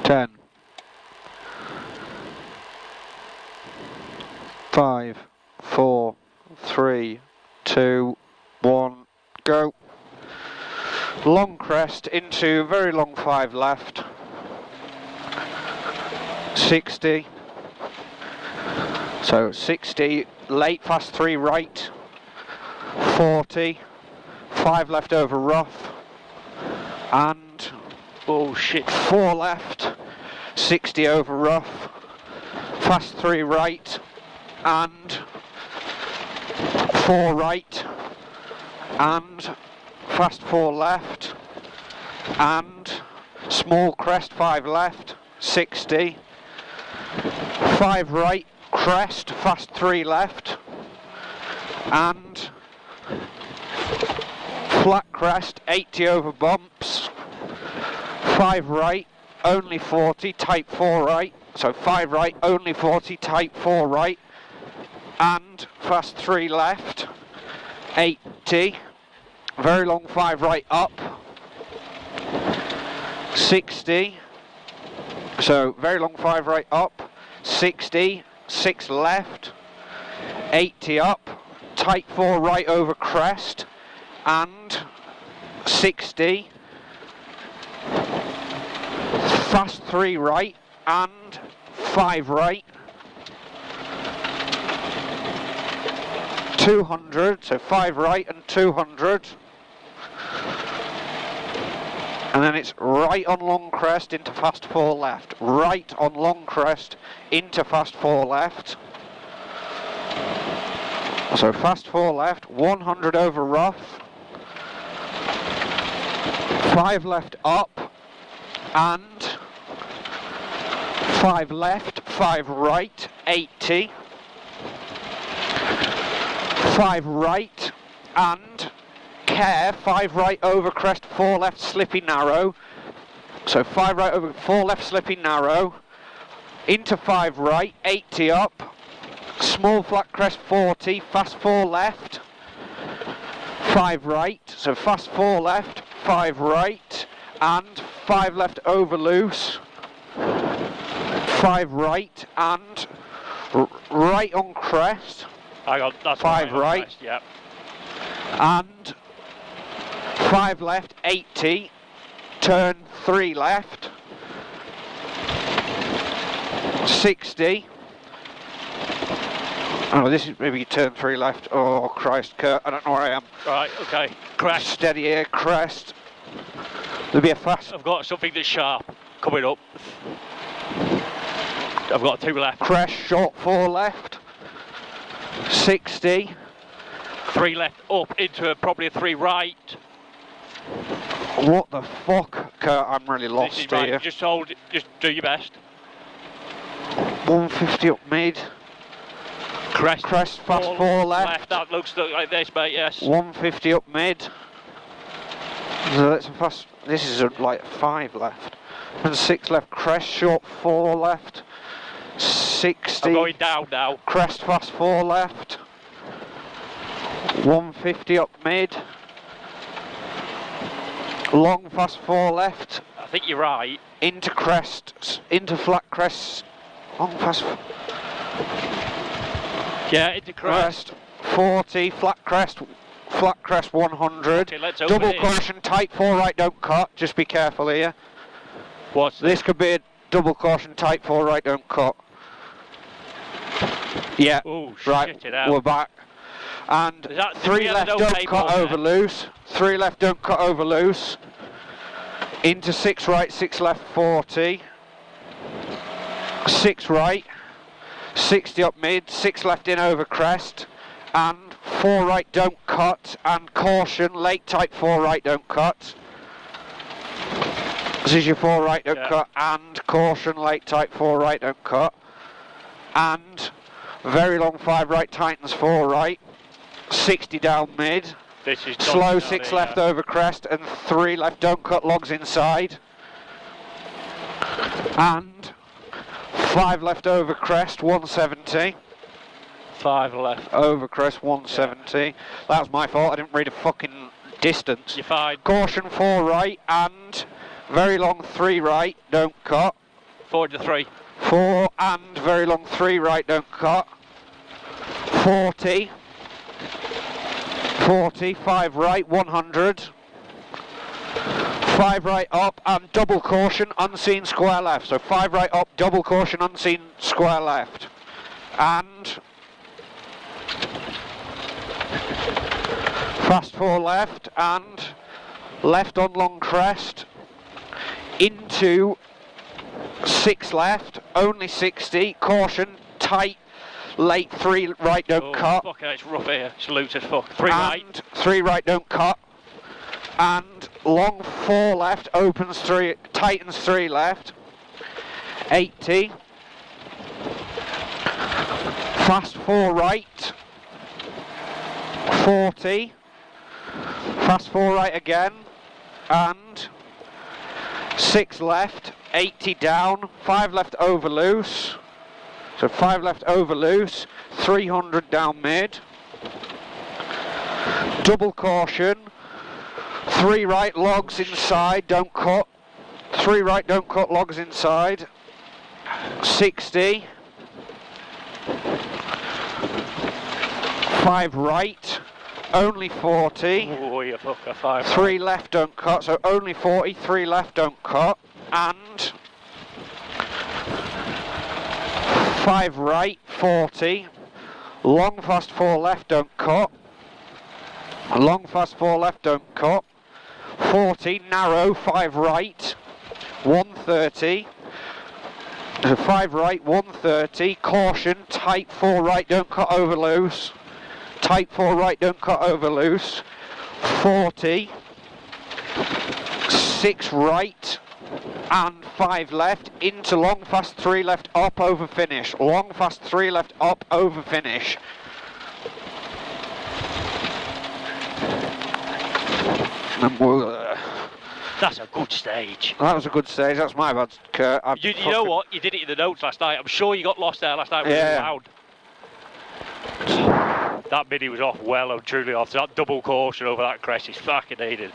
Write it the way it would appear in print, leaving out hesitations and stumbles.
10, 5, 4, 3, 2, 1, go. Long crest into very long 5 left, 60, so 60, late fast 3 right, 40, 5 left over rough, and oh shit, 4 left, 60 over rough, fast 3 right, and 4 right, and fast 4 left, and small crest 5 left, 60, 5 right, crest, fast 3 left, and flat crest, 80 over bumps, 5 right, only 40, type 4 right, so 5 right, only 40, type 4 right, and fast 3 left, 80, very long 5 right up, 60, so very long 5 right up, 60, 6 left, 80 up, tight 4 right over crest, and 60, fast 3 right, and 5 right, 200, so 5 right and 200, and then it's right on long crest into fast 4 left, right on long crest into fast 4 left, so fast 4 left, 100 over rough, 5 left up, and 5 left, 5 right, 80, 5 right, and care, 5 right over crest, 4 left slippy narrow, so 5 right over 4 left slippy narrow, into 5 right, 80 up, small flat crest 40, fast 4 left, 5 right, so fast 4 left, 5 right, and 5 left over loose, 5 right, and right on crest, I got that's 5 right, crest, yep. and 5 left, 80, turn 3 left, 60, oh this is maybe turn 3 left, oh Christ Kurt, I don't know where I am. Right, okay, crest. Steady here, crest, there'll be a fast. I've got something that's sharp coming up. I've got 2 left. Crest, short 4 left, 60. 3 left up into probably a 3 right. What the fuck, Kurt, I'm really lost This is right. here. Just hold, just do your best. 150 up mid. Crest, Crest, fast 4 left. That looks like this, mate, yes. 150 up mid. So that's a fast, this is like 5 left. And 6 left, crest, short 4 left. 60. I'm going down now. Crest, fast 4 left. 150 up mid. Long, fast 4 left. I think you're right. Into crest, into flat crest. Long, fast. Yeah, into crest. 40, flat crest 100. Okay, let's double open it. caution, tight 4 right, don't cut. Just be careful here. What's This could be a double caution, tight 4 right, don't cut. Yeah, oh, right, shit it out. we're back. And 3 left, don't cut over loose. 3 left, don't cut over loose. Into 6 right, 6 left, 40. 6 right, 60 up mid, 6 left in over crest, and 4 right, don't cut, and caution, late tight 4 right, don't cut. This is your 4 right, don't cut, and caution, late tight 4 right, don't cut. And very long 5 right, tightens 4 right, 60 down mid. This is slow 6 left over crest, and 3 left, don't cut, logs inside. And 5 left over crest, 170. 5 left. Over crest, 170. Yeah. That was my fault, I didn't read a fucking distance. You're fine. Caution 4 right, and very long 3 right, don't cut. 4 into 3. 4 and very long 3 right, don't cut. 40. 40, 5 right, 100. 5 right up and double caution, unseen square left. So 5 right up, double caution, unseen square left. And fast 4 left and left on long crest into 6 left, only 60, caution, tight, late 3 right, don't cut. Fuck, it's rough here, it's loose as fuck. 3 and right. 3 right, don't cut. And long 4 left, opens 3, tightens 3 left. 80. Fast 4 right. 40. Fast 4 right again. And 6 left, 80 down, 5 left over loose. So 5 left over loose, 300 down mid. Double caution. 3 right, logs inside, don't cut. 3 right, don't cut, logs inside. 60. 5 right, only 40. Oh, you fucker, 5 3 left, don't cut, so only 40. 3 left, don't cut. And 5 right, 40. Long fast 4 left, don't cut. Long fast 4 left, don't cut. 40, narrow, 5 right, 130. 5 right, 130. Caution, tight 4 right, don't cut over loose. Tight 4 right, don't cut over loose. 40. 6 right and 5 left into long fast 3 left up over finish. Long fast 3 left up over finish. And That's a good stage. that was a good stage. That's my bad, Kurt. You know what? You did it in the notes last night. I'm sure you got lost there last night. Yeah. Loud. That mini was off well and truly off. So that double caution over that crest is fucking needed.